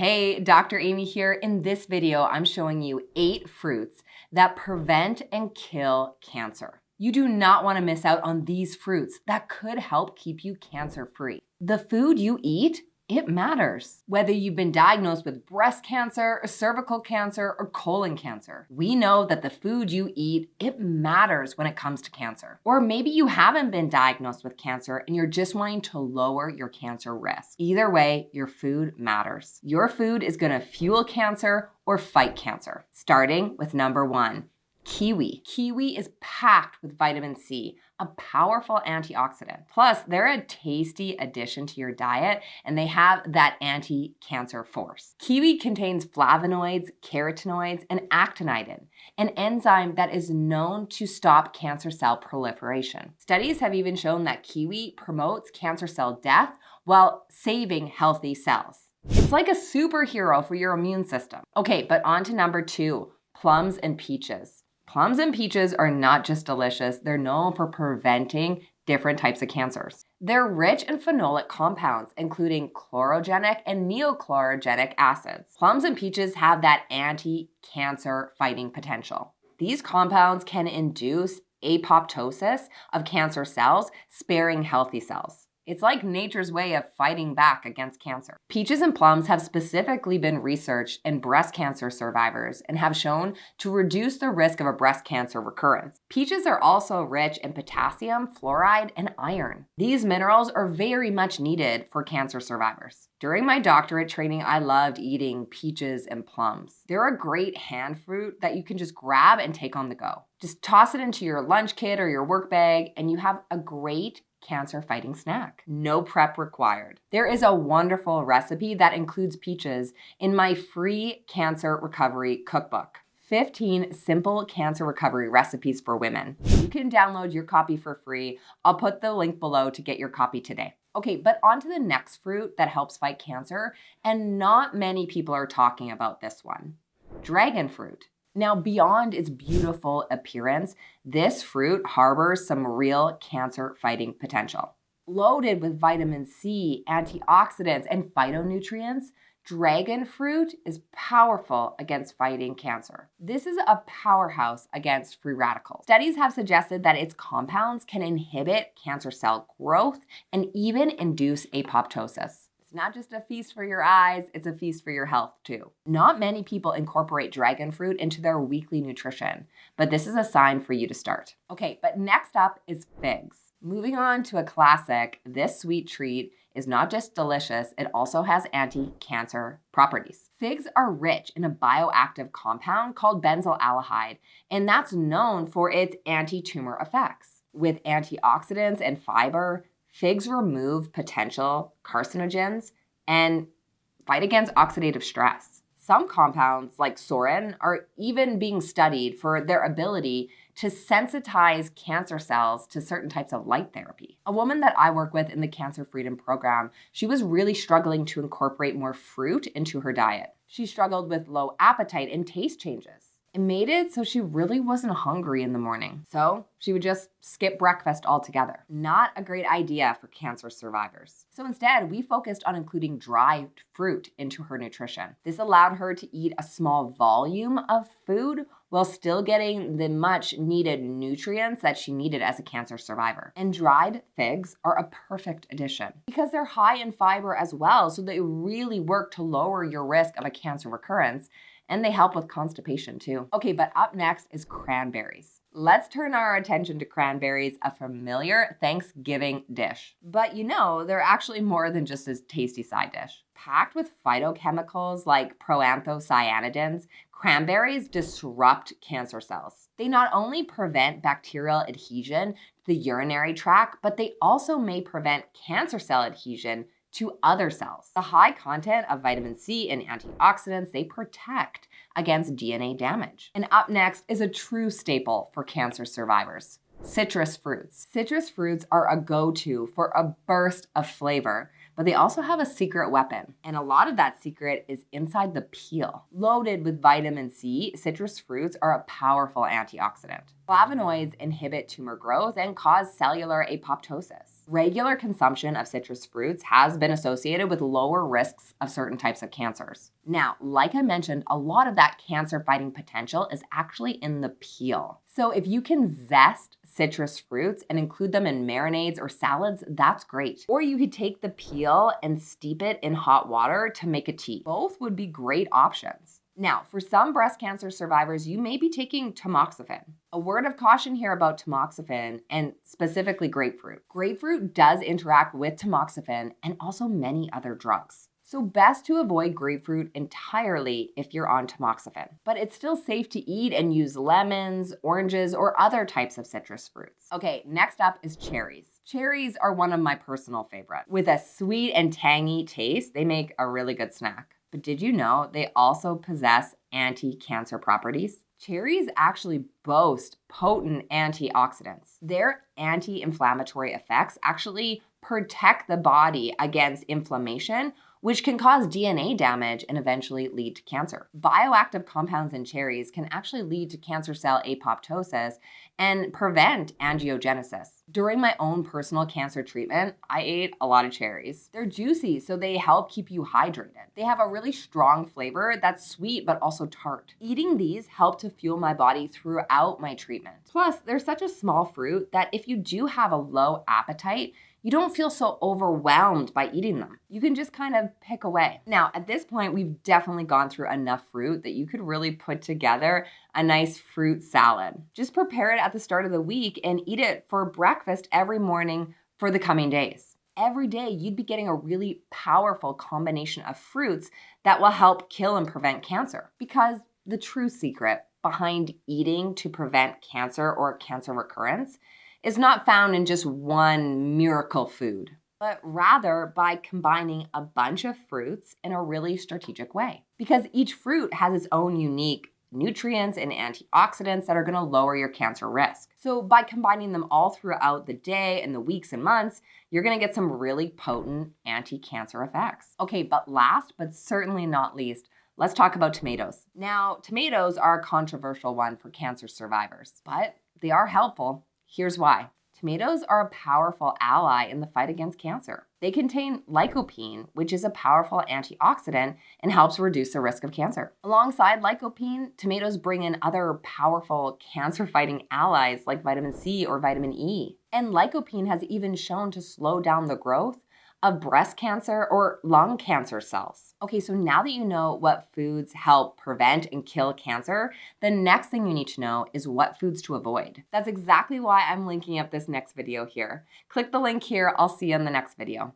Hey, Dr. Amy here. In this video, I'm showing you 8 fruits that prevent and kill cancer. You do not want to miss out on these fruits that could help keep you cancer-free. The food you eat, it matters. Whether you've been diagnosed with breast cancer, or cervical cancer, or colon cancer, we know that the food you eat, it matters when it comes to cancer. Or maybe you haven't been diagnosed with cancer and you're just wanting to lower your cancer risk. Either way, your food matters. Your food is going to fuel cancer or fight cancer. Starting with number 1. Kiwi. Kiwi is packed with vitamin C, a powerful antioxidant. Plus, they're a tasty addition to your diet, and they have that anti-cancer force. Kiwi contains flavonoids, carotenoids, and actinidin, an enzyme that is known to stop cancer cell proliferation. Studies have even shown that kiwi promotes cancer cell death while saving healthy cells. It's like a superhero for your immune system. Okay, but on to number 2, plums and peaches. Plums and peaches are not just delicious, they're known for preventing different types of cancers. They're rich in phenolic compounds, including chlorogenic and neochlorogenic acids. Plums and peaches have that anti-cancer fighting potential. These compounds can induce apoptosis of cancer cells, sparing healthy cells. It's like nature's way of fighting back against cancer. Peaches and plums have specifically been researched in breast cancer survivors and have shown to reduce the risk of a breast cancer recurrence. Peaches are also rich in potassium, fluoride, and iron. These minerals are very much needed for cancer survivors. During my doctorate training, I loved eating peaches and plums. They're a great hand fruit that you can just grab and take on the go. Just toss it into your lunch kit or your work bag, and you have a great cancer-fighting snack. No prep required. There is a wonderful recipe that includes peaches in my free cancer recovery cookbook. 15 simple cancer recovery recipes for women. You can download your copy for free. I'll put the link below to get your copy today. Okay, but on to the next fruit that helps fight cancer, and not many people are talking about this one. Dragon fruit. Now, beyond its beautiful appearance, this fruit harbors some real cancer-fighting potential. Loaded with vitamin C, antioxidants, and phytonutrients, dragon fruit is powerful against fighting cancer. This is a powerhouse against free radicals. Studies have suggested that its compounds can inhibit cancer cell growth and even induce apoptosis. It's not just a feast for your eyes, it's a feast for your health too. Not many people incorporate dragon fruit into their weekly nutrition, but this is a sign for you to start. Okay, but next up is figs. Moving on to a classic, this sweet treat is not just delicious, it also has anti-cancer properties. Figs are rich in a bioactive compound called benzaldehyde, and that's known for its anti-tumor effects. With antioxidants and fiber, figs remove potential carcinogens and fight against oxidative stress. Some compounds, like sorin, are even being studied for their ability to sensitize cancer cells to certain types of light therapy. A woman that I work with in the Cancer Freedom Program, she was really struggling to incorporate more fruit into her diet. She struggled with low appetite and taste changes. It made it so she really wasn't hungry in the morning. So she would just skip breakfast altogether. Not a great idea for cancer survivors. So instead, we focused on including dried fruit into her nutrition. This allowed her to eat a small volume of food while still getting the much needed nutrients that she needed as a cancer survivor. And dried figs are a perfect addition because they're high in fiber as well, so they really work to lower your risk of a cancer recurrence. And they help with constipation too. Okay, but up next is cranberries. Let's turn our attention to cranberries, a familiar Thanksgiving dish. But you know, they're actually more than just a tasty side dish. Packed with phytochemicals like proanthocyanidins, cranberries disrupt cancer cells. They not only prevent bacterial adhesion to the urinary tract, but they also may prevent cancer cell adhesion to other cells. The high content of vitamin C and antioxidants, they protect against DNA damage. And up next is a true staple for cancer survivors, citrus fruits. Citrus fruits are a go-to for a burst of flavor, but they also have a secret weapon. And a lot of that secret is inside the peel. Loaded with vitamin C, citrus fruits are a powerful antioxidant. Flavonoids inhibit tumor growth and cause cellular apoptosis. Regular consumption of citrus fruits has been associated with lower risks of certain types of cancers. Now, like I mentioned, a lot of that cancer-fighting potential is actually in the peel. So if you can zest citrus fruits and include them in marinades or salads, that's great. Or you could take the peel and steep it in hot water to make a tea. Both would be great options. Now, for some breast cancer survivors, you may be taking tamoxifen. A word of caution here about tamoxifen and specifically grapefruit. Grapefruit does interact with tamoxifen and also many other drugs. So best to avoid grapefruit entirely if you're on tamoxifen. But it's still safe to eat and use lemons, oranges, or other types of citrus fruits. Okay, next up is cherries. Cherries are one of my personal favorites. With a sweet and tangy taste, they make a really good snack. But did you know they also possess anti-cancer properties? Cherries actually boast potent antioxidants. Their anti-inflammatory effects actually protect the body against inflammation, which can cause DNA damage and eventually lead to cancer. Bioactive compounds in cherries can actually lead to cancer cell apoptosis and prevent angiogenesis. During my own personal cancer treatment, I ate a lot of cherries. They're juicy, so they help keep you hydrated. They have a really strong flavor that's sweet but also tart. Eating these helped to fuel my body throughout my treatment. Plus, they're such a small fruit that if you do have a low appetite, you don't feel so overwhelmed by eating them. You can just kind of pick away. Now, at this point, we've definitely gone through enough fruit that you could really put together a nice fruit salad. Just prepare it at the start of the week and eat it for breakfast every morning for the coming days. Every day, you'd be getting a really powerful combination of fruits that will help kill and prevent cancer. Because the true secret behind eating to prevent cancer or cancer recurrence is not found in just one miracle food, but rather by combining a bunch of fruits in a really strategic way. Because each fruit has its own unique nutrients and antioxidants that are going to lower your cancer risk. So by combining them all throughout the day and the weeks and months, you're going to get some really potent anti-cancer effects. Okay, but last but certainly not least, let's talk about tomatoes. Now, tomatoes are a controversial one for cancer survivors, but they are helpful. Here's why. Tomatoes are a powerful ally in the fight against cancer. They contain lycopene, which is a powerful antioxidant and helps reduce the risk of cancer. Alongside lycopene, tomatoes bring in other powerful cancer-fighting allies like vitamin C or vitamin E. And lycopene has even shown to slow down the growth of breast cancer or lung cancer cells. Okay, so now that you know what foods help prevent and kill cancer, the next thing you need to know is what foods to avoid. That's exactly why I'm linking up this next video here. Click the link here. I'll see you in the next video.